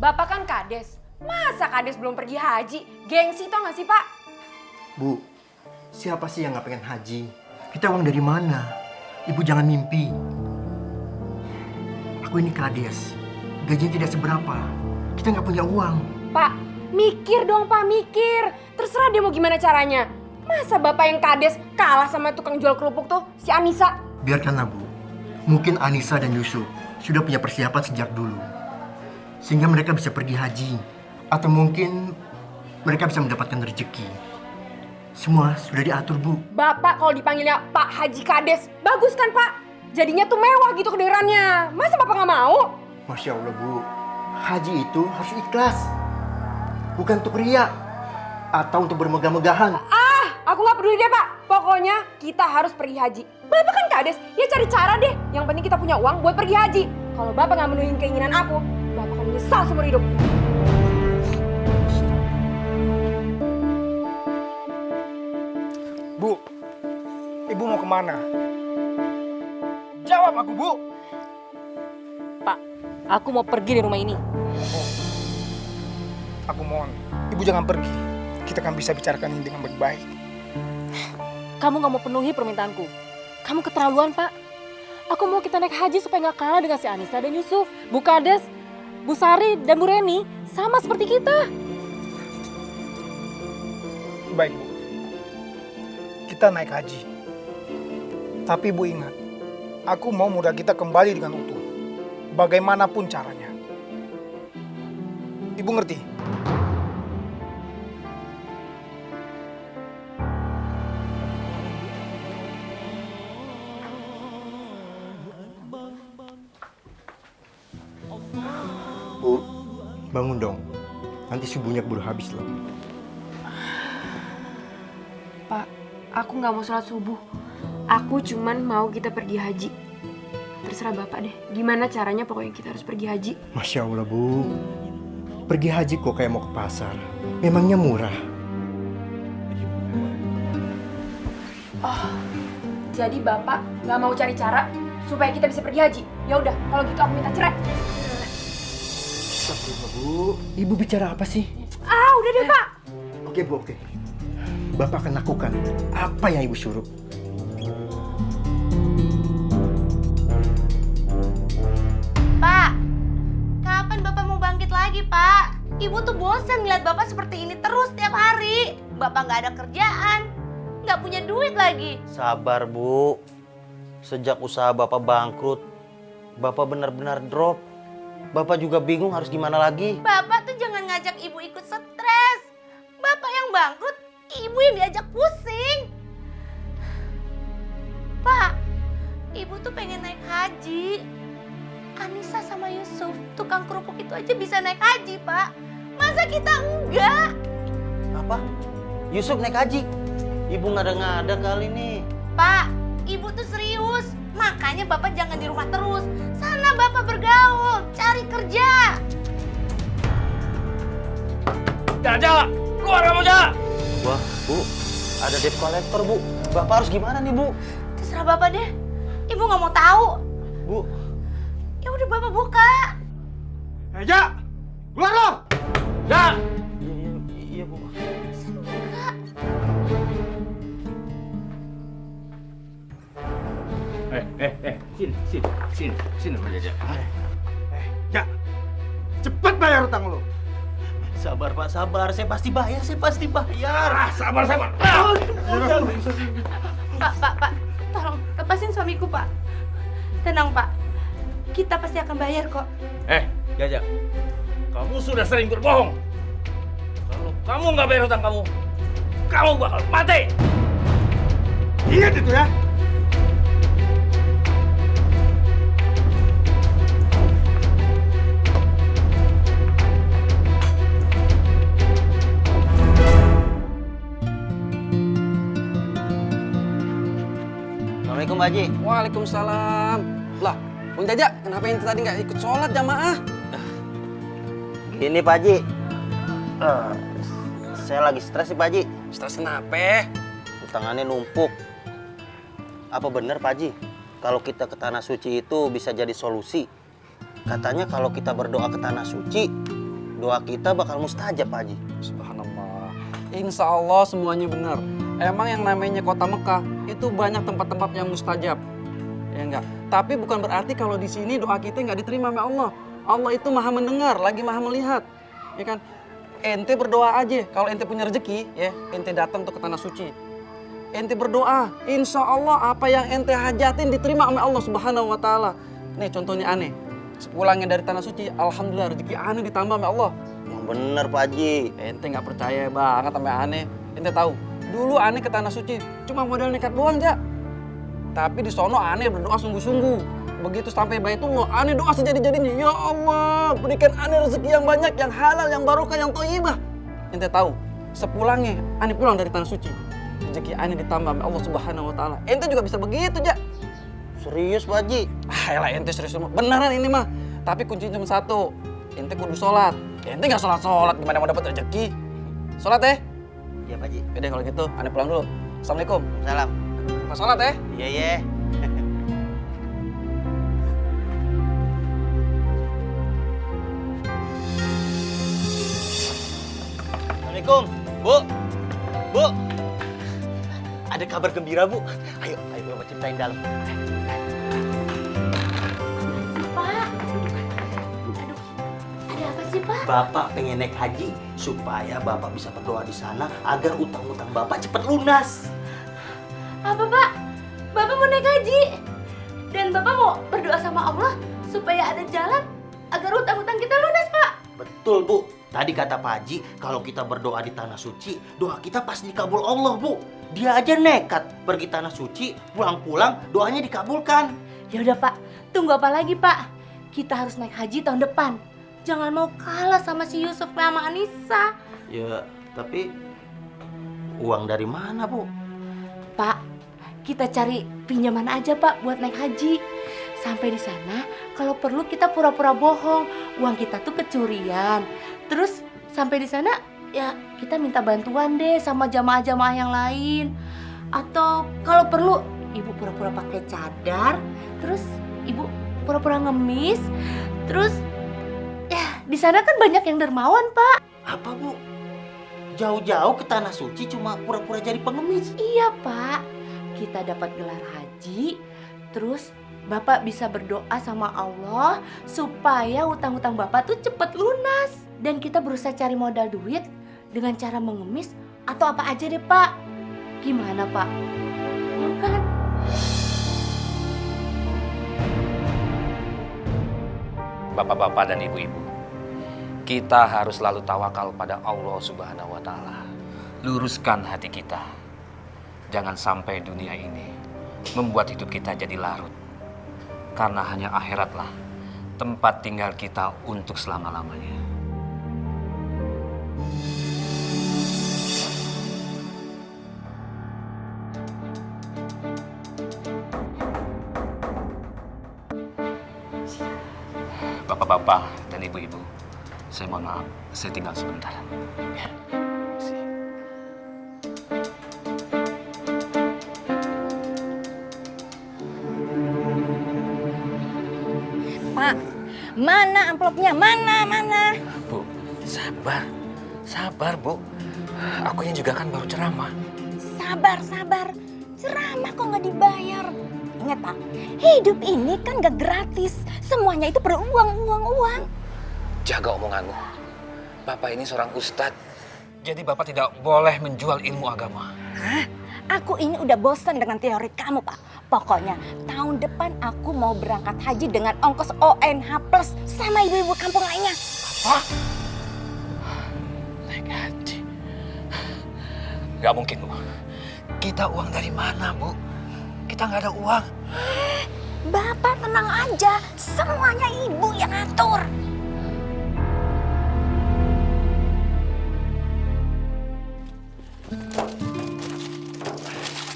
Bapak kan kades. Masa kades belum pergi haji? Gengsi tau gak sih, Pak? Bu, siapa sih yang nggak pengen haji? Kita uang dari mana? Ibu jangan mimpi. Aku ini kades. Gajinya tidak seberapa. Kita nggak punya uang. Pak, mikir dong Pak, mikir. Terserah dia mau gimana caranya. Masa Bapak yang kades kalah sama tukang jual kerupuk tuh, si Anissa? Biarkanlah, Bu. Mungkin Anissa dan Yusuf sudah punya persiapan sejak dulu. Sehingga mereka bisa pergi haji. Atau mungkin mereka bisa mendapatkan rezeki. Semua sudah diatur, Bu. Bapak kalau dipanggilnya Pak Haji Kades, bagus kan Pak? Jadinya tuh mewah gitu kedengarannya. Masa Bapak nggak mau? Masya Allah, Bu. Haji itu harus ikhlas. Bukan untuk riya. Atau untuk bermegah-megahan. Aku nggak peduli deh Pak. Pokoknya kita harus pergi haji. Bapak kan kades, ya cari cara deh. Yang penting kita punya uang buat pergi haji. Kalau Bapak nggak menuhin keinginan aku, Bapak akan menyesal seumur hidup. Bu, ibu mau kemana? Jawab aku, Bu. Pak, aku mau pergi dari rumah ini. Aku mohon, ibu jangan pergi. Kita kan bisa bicarakan ini dengan baik-baik. Kamu gak mau penuhi permintaanku. Kamu keterlaluan, Pak. Aku mau kita naik haji supaya gak kalah dengan si Anissa dan Yusuf. Bu Kades, Bu Sari, dan Bu Reni sama seperti kita. Baik, Bu. Kita naik haji. Tapi Bu ingat, aku mau modal kita kembali dengan utuh. Bagaimanapun caranya. Ibu ngerti? Bu, bangun dong. Nanti subuhnya keburu habis loh. Pak, aku nggak mau sholat subuh. Aku cuman mau kita pergi haji. Terserah Bapak deh. Gimana caranya pokoknya kita harus pergi haji. Masya Allah, Bu. Pergi haji kok kayak mau ke pasar. Memangnya murah. Jadi Bapak nggak mau cari cara supaya kita bisa pergi haji. Ya udah, kalau gitu aku minta cerai. Astagfirullah, Bu. Ibu bicara apa sih? Udah deh Pak. Oke, Bu, oke. Bapak akan lakukan apa yang Ibu suruh. Pak, kapan Bapak mau bangkit lagi, Pak? Ibu tuh bosan ngeliat Bapak seperti ini terus tiap hari. Bapak nggak ada kerjaan, nggak punya duit lagi. Sabar, Bu. Sejak usaha Bapak bangkrut, Bapak benar-benar drop. Bapak juga bingung harus gimana lagi. Bapak tuh jangan ngajak Ibu ikut stres. Bapak yang bangkrut, Ibu yang diajak pusing. Pak, Ibu tuh pengen naik haji. Anissa sama Yusuf, tukang kerupuk itu aja bisa naik haji, Pak. Masa kita enggak? Apa? Yusuf naik haji? Ibu ngada-ngada kali nih. Pak, Ibu tuh serius. Makanya Bapak jangan di rumah terus. Sana Bapak bergaul, cari kerja. Jaja, keluar kamu, Jaja! Wah, Bu, ada debt collector, Bu. Bapak harus gimana nih, Bu? Terserah Bapak deh. Ibu nggak mau tahu. Bu, Ya udah Bapak buka. Ja, keluar lo! Ja! iya, Bu. Saya buka. Sini, Mas Jaja. Ja, cepat bayar utang lo. Sabar, Pak, sabar. Saya pasti bayar, Sabar. Pak, tolong lepasin suamiku, Pak. Tenang, Pak. Kita pasti akan bayar kok. Jaja, kamu sudah sering berbohong. Kalau kamu nggak bayar hutang kamu bakal mati. Ingat itu ya. Assalamualaikum, Pak Haji. Waalaikumsalam. Lah, Bang Jaja, kenapa yang tadi nggak ikut sholat jamaah? Gini, Pak Haji. Saya lagi stres nih, Pak Haji. Stres kenapa? Tangannya numpuk. Apa benar, Pak Haji? Kalau kita ke tanah suci itu bisa jadi solusi. Katanya kalau kita berdoa ke tanah suci, doa kita bakal mustajab Pak Haji. Subhanallah. Insya Allah semuanya benar. Emang yang namanya kota Mekah itu banyak tempat-tempat yang mustajab. Ya enggak? Tapi bukan berarti kalau di sini doa kita nggak diterima sama Allah. Allah itu maha mendengar, lagi maha melihat. Ya kan? Ente berdoa aja. Kalau ente punya rezeki, ya ente datang tuh ke tanah suci. Ente berdoa, insya Allah apa yang ente hajatin diterima sama Allah Subhanahu wa Ta'ala. Nih contohnya aneh. Sepulangnya dari tanah suci, alhamdulillah rezeki aneh ditambah sama Allah. Yang bener Pak Haji. Ente nggak percaya banget sama aneh. Ente tahu, dulu aneh ke tanah suci cuma modal nekat doang, Jak. Tapi di sono aneh berdoa sungguh-sungguh. Begitu sampai Baitullah, aneh doa sejadi-jadinya. Ya Allah, berikan aneh rezeki yang banyak, yang halal, yang barokah, yang thayyibah. Ente tahu, sepulangnya aneh pulang dari tanah suci, rezeki aneh ditambah sama Allah Subhanahu wa Ta'ala. Ente juga bisa begitu, Jak. Serius Pak Haji? Elah ente serius semua. Beneran ini mah. Tapi kuncinya cuma satu. Ente kudu sholat. Ente nggak sholat gimana mau dapat rezeki? Sholat ya? Iya Pak Haji. Yaudah kalau gitu, aneh pulang dulu. Assalamualaikum. Salam. Pas sholat ya? Iya iya. Assalamualaikum, Bu. Bu. Ada kabar gembira, Bu. Ayo Bapak ceritain dalam. Pak. Aduh, ada apa sih Pak? Bapak pengen naik haji supaya Bapak bisa berdoa di sana agar utang-utang Bapak cepat lunas. Apa Pak? Bapak mau naik haji? Dan Bapak mau berdoa sama Allah supaya ada jalan agar utang-utang kita lunas Pak? Betul, Bu. Tadi kata Pak Haji, kalau kita berdoa di tanah suci, doa kita pasti dikabul Allah, Bu. Dia aja nekat pergi tanah suci, pulang-pulang doanya dikabulkan. Ya udah Pak, tunggu apa lagi Pak? Kita harus naik haji tahun depan. Jangan mau kalah sama si Yusuf sama Anissa. Ya, tapi uang dari mana, Bu? Pak, kita cari pinjaman aja Pak buat naik haji. Sampai di sana, kalau perlu kita pura-pura bohong. Uang kita tuh kecurian. Terus sampai di sana, ya kita minta bantuan deh sama jamaah-jamaah yang lain. Atau kalau perlu, ibu pura-pura pakai cadar. Terus ibu pura-pura ngemis. Terus, ya di sana kan banyak yang dermawan Pak. Apa, Bu? Jauh-jauh ke tanah suci cuma pura-pura jadi pengemis? Iya Pak, kita dapat gelar haji. Terus Bapak bisa berdoa sama Allah supaya utang-utang Bapak tuh cepet lunas. Dan kita berusaha cari modal duit dengan cara mengemis atau apa aja deh Pak. Gimana Pak? Mau kan? Bapak-bapak dan ibu-ibu, kita harus selalu tawakal pada Allah Subhanahu wa Ta'ala. Luruskan hati kita. Jangan sampai dunia ini membuat hidup kita jadi larut. Karena hanya akhiratlah tempat tinggal kita untuk selama-lamanya. Bapak-bapak dan ibu-ibu, saya mohon maaf, saya tinggal sebentar. Ya. Pak, mana amplopnya? Mana? Bu, sabar Bu. Akunya juga kan baru ceramah. Sabar. Ceramah kok nggak dibayar? Ingat Pak, hidup ini kan nggak gratis. Semuanya itu perlu uang. Jaga omonganmu. Bapak ini seorang ustadz. Jadi Bapak tidak boleh menjual ilmu agama. Hah? Aku ini udah bosan dengan teori kamu Pak. Pokoknya tahun depan aku mau berangkat haji dengan ongkos ONH plus sama ibu-ibu kampung lainnya. Apa? Naik haji? Gak mungkin Bu. Kita uang dari mana Bu? Kita nggak ada uang. Bapak tenang aja, semuanya ibu yang atur.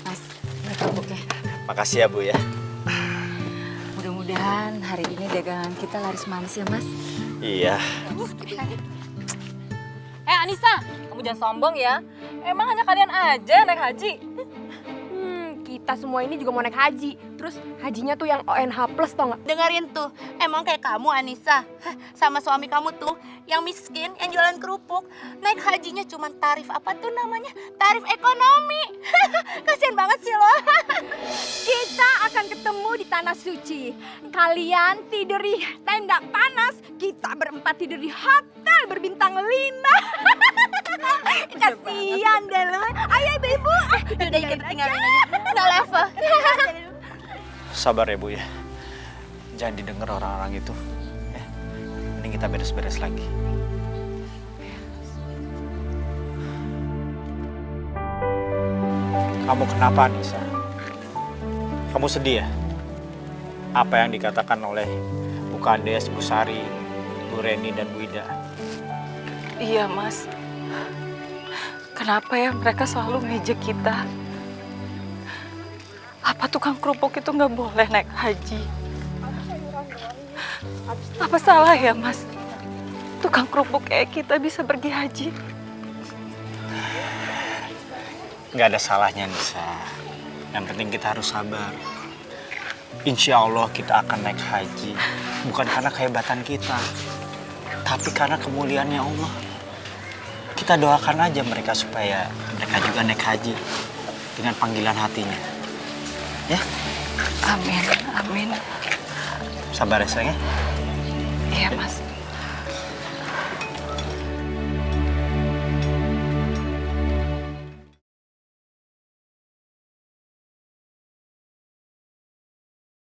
Mas, ini kerupuknya. Makasih ya, Bu ya. Mudah-mudahan hari ini dagangan kita laris manis ya, Mas. Iya. Anissa, kamu jangan sombong ya. Emang hanya kalian aja naik haji? Kita semua ini juga mau naik haji. Terus hajinya tuh yang ONH plus tau nggak? Dengerin tuh, emang kayak kamu Anissa sama suami kamu tuh yang miskin, yang jualan kerupuk, naik hajinya cuma tarif apa tuh namanya? Tarif ekonomi. Kasian banget sih lo. Kita akan ketemu di tanah suci. Kalian tidur di tenda panas, kita berempat tidur di hotel berbintang 5. Kasian deh lo. Ayo ibu-ibu. Udah kita tinggalin aja. Nggak level. Sabar ya Bu ya. Jangan didengar orang-orang itu. Mending kita beres-beres lagi. Kamu kenapa Anissa? Kamu sedih ya? Apa yang dikatakan oleh Bu Kades, Bu Sari, Bu Reni, dan Bu Ida? Iya Mas. Kenapa ya mereka selalu ngejek kita? Apa tukang kerupuk itu nggak boleh naik haji? Apa salah ya Mas? Tukang kerupuk kayak kita bisa pergi haji? Nggak ada salahnya Nisa. Yang penting kita harus sabar. Insya Allah kita akan naik haji. Bukan karena kehebatan kita, tapi karena kemuliaannya Allah. Kita doakan aja mereka supaya mereka juga naik haji dengan panggilan hatinya. Ya? Amin, amin. Sabar ya sayang ya. Iya Mas.